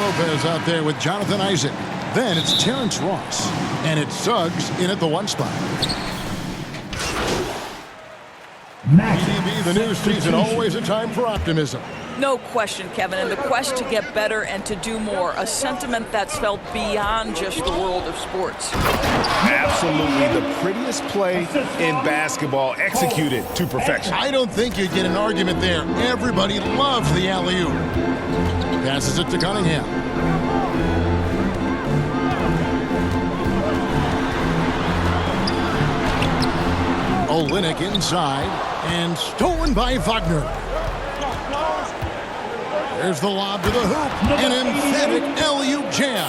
Lopez out there with Jonathan Isaac. Then it's Terrence Ross. And it's Suggs in at the 1 spot. PDB, the new season, always a time for optimism. No question, Kevin, and the quest to get better and to do more, a sentiment that's felt beyond just the world of sports. Absolutely the prettiest play in basketball, executed to perfection. I don't think you'd get an argument there. Everybody loves the alley-oop. Passes it to Cunningham. Olynyk inside, and stolen by Wagner. There's the lob to the hoop, an emphatic alley-oop jam.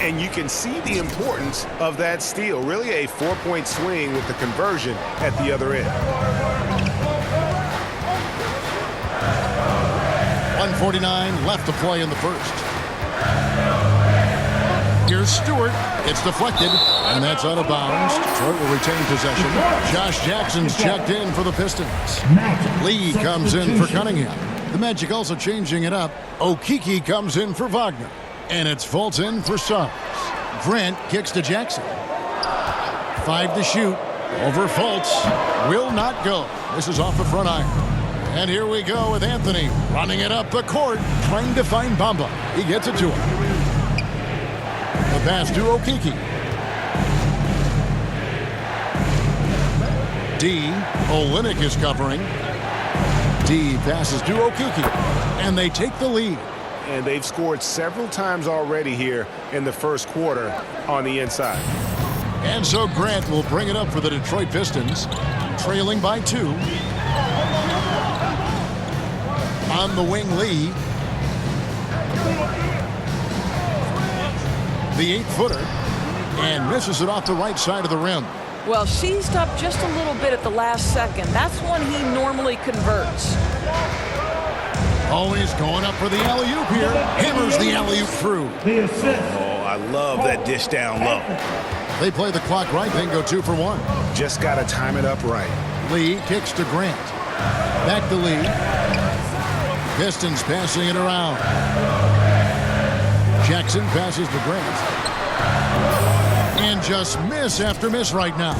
And you can see the importance of that steal. Really a 4-point swing with the conversion at the other end. 1:49 left to play in the first. Here's Stewart. It's deflected, and that's out of bounds. Detroit will retain possession. Josh Jackson's checked in for the Pistons. Lee comes in for Cunningham. The Magic also changing it up. Okeke comes in for Wagner. And it's Fultz in for Suggs. Grant kicks to Jackson. 5 to shoot. Over Fultz. Will not go. This is off the front iron. And here we go with Anthony running it up the court, trying to find Bamba. He gets it to him. The pass to Okeke. D. Olynyk is covering. D passes to Okeke. And they take the lead. And they've scored several times already here in the first quarter on the inside. And so Grant will bring it up for the Detroit Pistons, trailing by 2. On the wing, Lee. The 8-footer, and misses it off the right side of the rim. Well, seized up just a little bit at the last second. That's when he normally converts. Always going up for the alley-oop here. Hammers the alley-oop through. Oh, I love that dish down low. They play the clock right, then go 2 for 1. Just got to time it up right. Lee kicks to Grant. Back to Lee. Pistons passing it around. Jackson passes to Grant. And just miss after miss right now.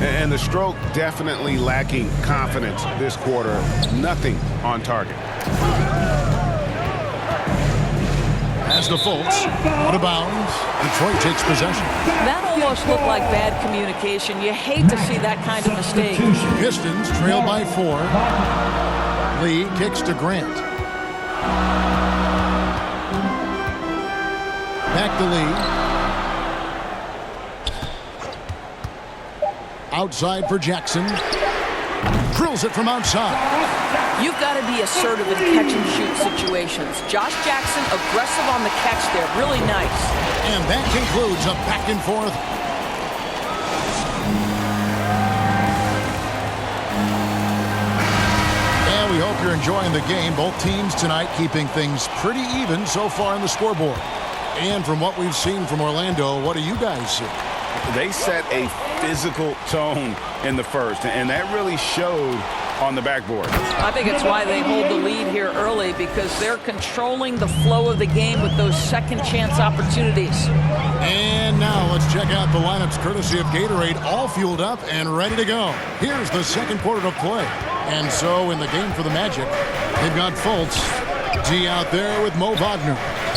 And the stroke definitely lacking confidence this quarter. Nothing on target. As the Fultz, out of bounds, Detroit takes possession. That almost looked like bad communication. You hate to see that kind of mistake. Pistons trail by 4. Lee kicks to Grant. Back to Lee. Outside for Jackson. Drills it from outside. You've got to be assertive in catch-and-shoot situations. Josh Jackson aggressive on the catch there. Really nice. And that concludes a back and forth. And we hope you're enjoying the game. Both teams tonight keeping things pretty even so far on the scoreboard. And from what we've seen from Orlando, what do you guys see? They set a physical tone in the first, and that really showed on the backboard. I think it's why they hold the lead here early, because they're controlling the flow of the game with those second chance opportunities. And now let's check out the lineups courtesy of Gatorade, all fueled up and ready to go. Here's the second quarter of play. And so in the game for the Magic, they've got Fultz, D out there with Mo Wagner.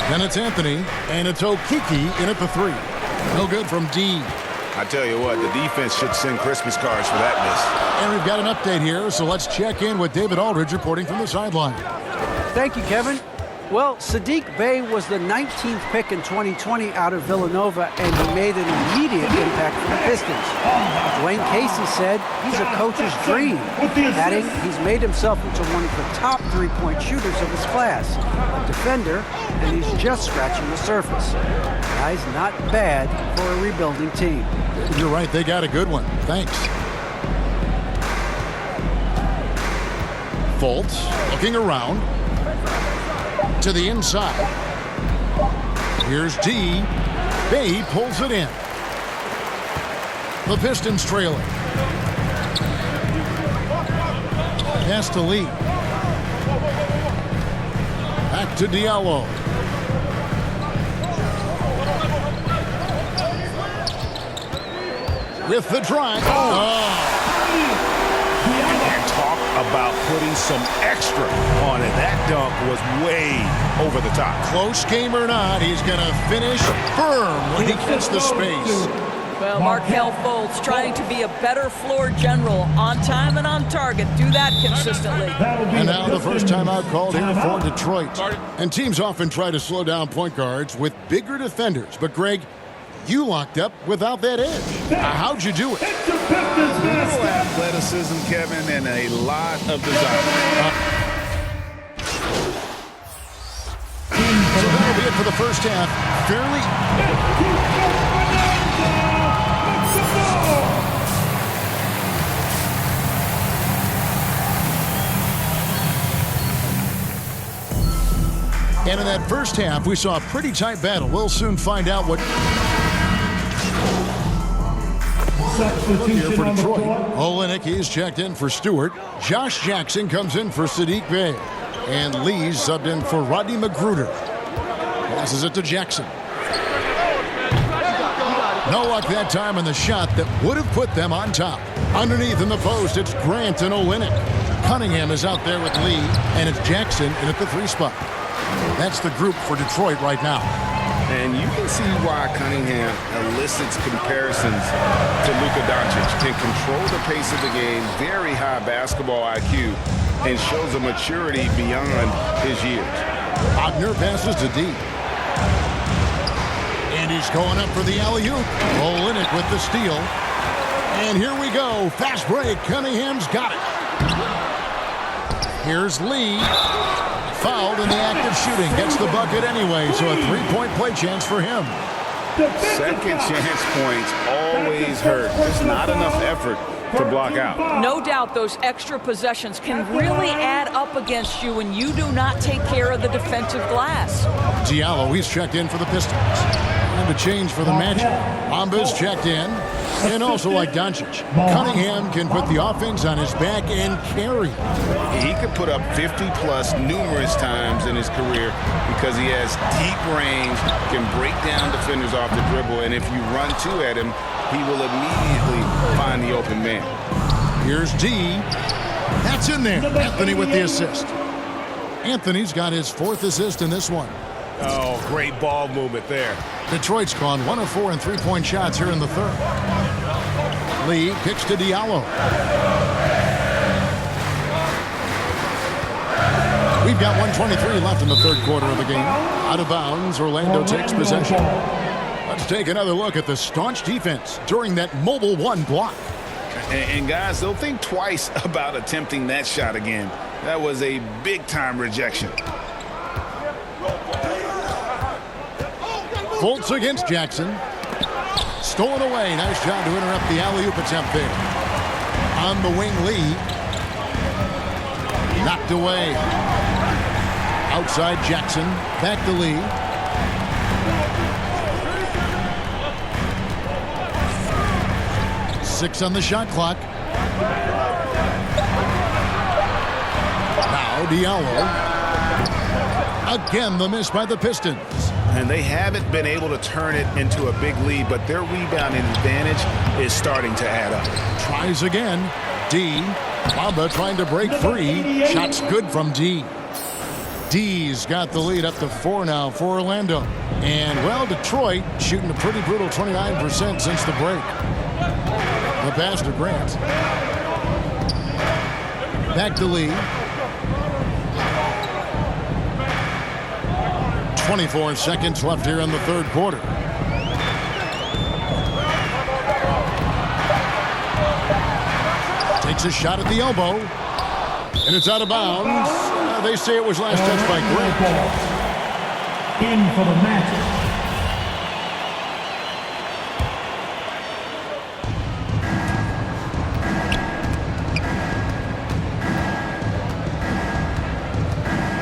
Then it's Anthony, and it's Okeke in at the 3. No good from D. I tell you what, the defense should send Christmas cards for that miss. And we've got an update here, so let's check in with David Aldridge reporting from the sideline. Thank you, Kevin. Well, Saddiq Bey was the 19th pick in 2020 out of Villanova, and he made an immediate impact for the Pistons. Dwayne Casey said he's a coach's dream, adding he's made himself into one of the top three-point shooters of his class, a defender, and he's just scratching the surface. Guy's not bad for a rebuilding team. You're right, they got a good one. Thanks. Fultz looking around to the inside. Here's D. Bey pulls it in. The Pistons trailing. Pass to Lee. Back to Diallo. with the drive. And talk about putting some extra on it. That dunk was way over the top. Close game or not, he's going to finish firm when he gets the space. Well, Markelle Fultz trying to be a better floor general, on time and on target. Do that consistently. And now the first timeout called here for Detroit. And teams often try to slow down point guards with bigger defenders. But, Greg, you locked up without that edge. How'd you do it? Little athleticism, Kevin, and a lot of desire. So that'll be it for the first half. Fairly... And in that first half, we saw a pretty tight battle. We'll soon find out what... Here for Detroit. Olenek is checked in for Stewart. Josh Jackson comes in for Saddiq Bey. And Lee's subbed in for Rodney Magruder. Passes it to Jackson. No luck that time on the shot that would have put them on top. Underneath in the post, it's Grant and Olenek. Cunningham is out there with Lee, and it's Jackson in at the 3 spot. That's the group for Detroit right now. And you can see why Cunningham elicits comparisons to Luka Doncic. Can control the pace of the game, very high basketball IQ, and shows a maturity beyond his years. Wagner passes to D. And he's going up for the alley-oop. Olenek with the steal. And here we go. Fast break. Cunningham's got it. Here's Lee. Fouled in the act of shooting. Gets the bucket anyway, so a 3-point play chance for him. Second chance points always hurt. There's not enough effort to block out. No doubt those extra possessions can really add up against you when you do not take care of the defensive glass. Diallo, he's checked in for the Pistons. And a change for the Magic. Mamba's checked in. And also like Doncic, Cunningham can put the offense on his back and carry. He could put up 50-plus numerous times in his career because he has deep range, can break down defenders off the dribble, and if you run 2 at him, he will immediately find the open man. Here's D. That's in there. Anthony with the assist. Anthony's got his 4th assist in this one. Oh, great ball movement there. Detroit's gone 1 of 4 in 3-point shots here in the 3rd. Lee kicks to Diallo. We've got 1:23 left in the 3rd quarter of the game. Out of bounds, Orlando takes possession. Let's take another look at the staunch defense during that mobile 1 block. And guys, they'll think twice about attempting that shot again. That was a big-time rejection. Fultz against Jackson. Stolen away. Nice job to interrupt the alley-oop attempt there. On the wing, Lee. Knocked away. Outside Jackson. Back to Lee. Six on the shot clock. Now Diallo. Again, the miss by the Pistons. And they haven't been able to turn it into a big lead, but their rebounding advantage is starting to add up. Tries again. D. Bamba trying to break free. Shots good from D. D's got the lead up to 4 now for Orlando. And, well, Detroit shooting a pretty brutal 29% since the break. The pass to Grant. Back to Lee. 24 seconds left here in the 3rd quarter. Takes a shot at the elbow. And it's out of bounds. They say it was last touched by Grant. In for the match.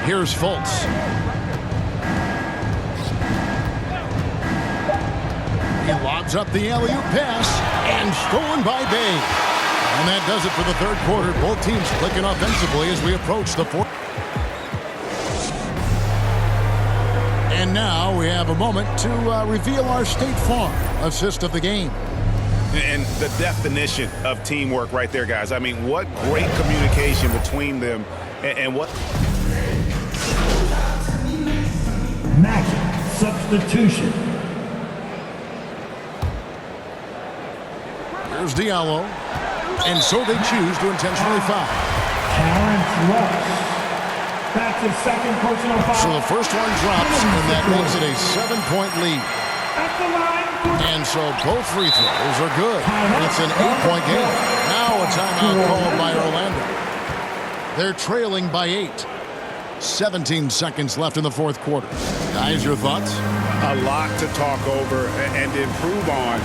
Here's Fultz. He lobs up the alley-oop pass and stolen by Bay. And that does it for the 3rd quarter. Both teams clicking offensively as we approach the 4th. And now we have a moment to reveal our State Farm assist of the game. And the definition of teamwork right there, guys. I mean, what great communication between them and what... Match substitution. Here's Diallo. And so they choose to intentionally foul. That's his second personal foul. So the first one drops, and that makes it a 7-point lead. At the line. And so both free throws are good. It's an 8-point game. Now a timeout called by Orlando. They're trailing by 8. 17 seconds left in the fourth quarter. Guys, your thoughts? A lot to talk over and improve on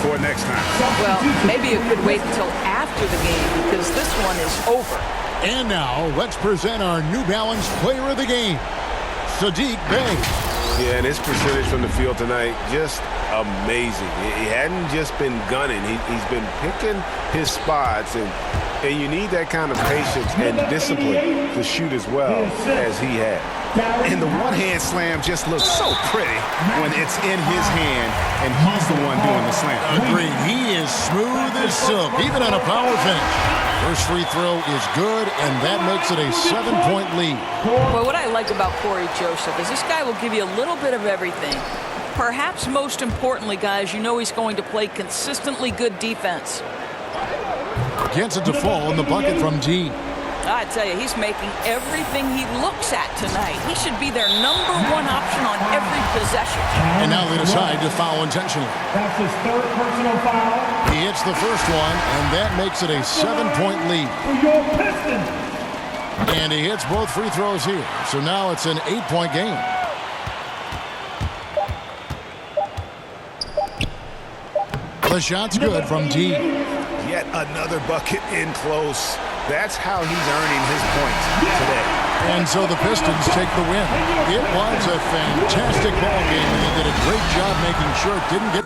for next time. Well, maybe it could wait until after the game because this one is over. And now, let's present our New Balance Player of the Game, Saddiq Bey. Yeah, and his percentage from the field tonight, just amazing. He hadn't just been gunning. He's been picking his spots, and you need that kind of patience and discipline to shoot as well as he had. And the one-hand slam just looks so pretty when it's in his hand, and he's the one doing the slam. Agreed. He is smooth as silk, even on a power finish. First free throw is good, and that makes it a 7-point lead. Well, what I like about Corey Joseph is this guy will give you a little bit of everything. Perhaps most importantly, guys, you know he's going to play consistently good defense. Gets it to fall in the bucket from D. I tell you, he's making everything he looks at tonight. He should be their #1 option on every possession. And now they decide to foul intentionally. That's his third personal foul. He hits the first one, and that makes it a 7-point lead. For your Pistons. And he hits both free throws here. So now it's an 8-point game. The shot's good from D. Yet another bucket in close. That's how he's earning his points today. And so the Pistons take the win. It was a fantastic ball game, and they did a great job making sure it didn't get...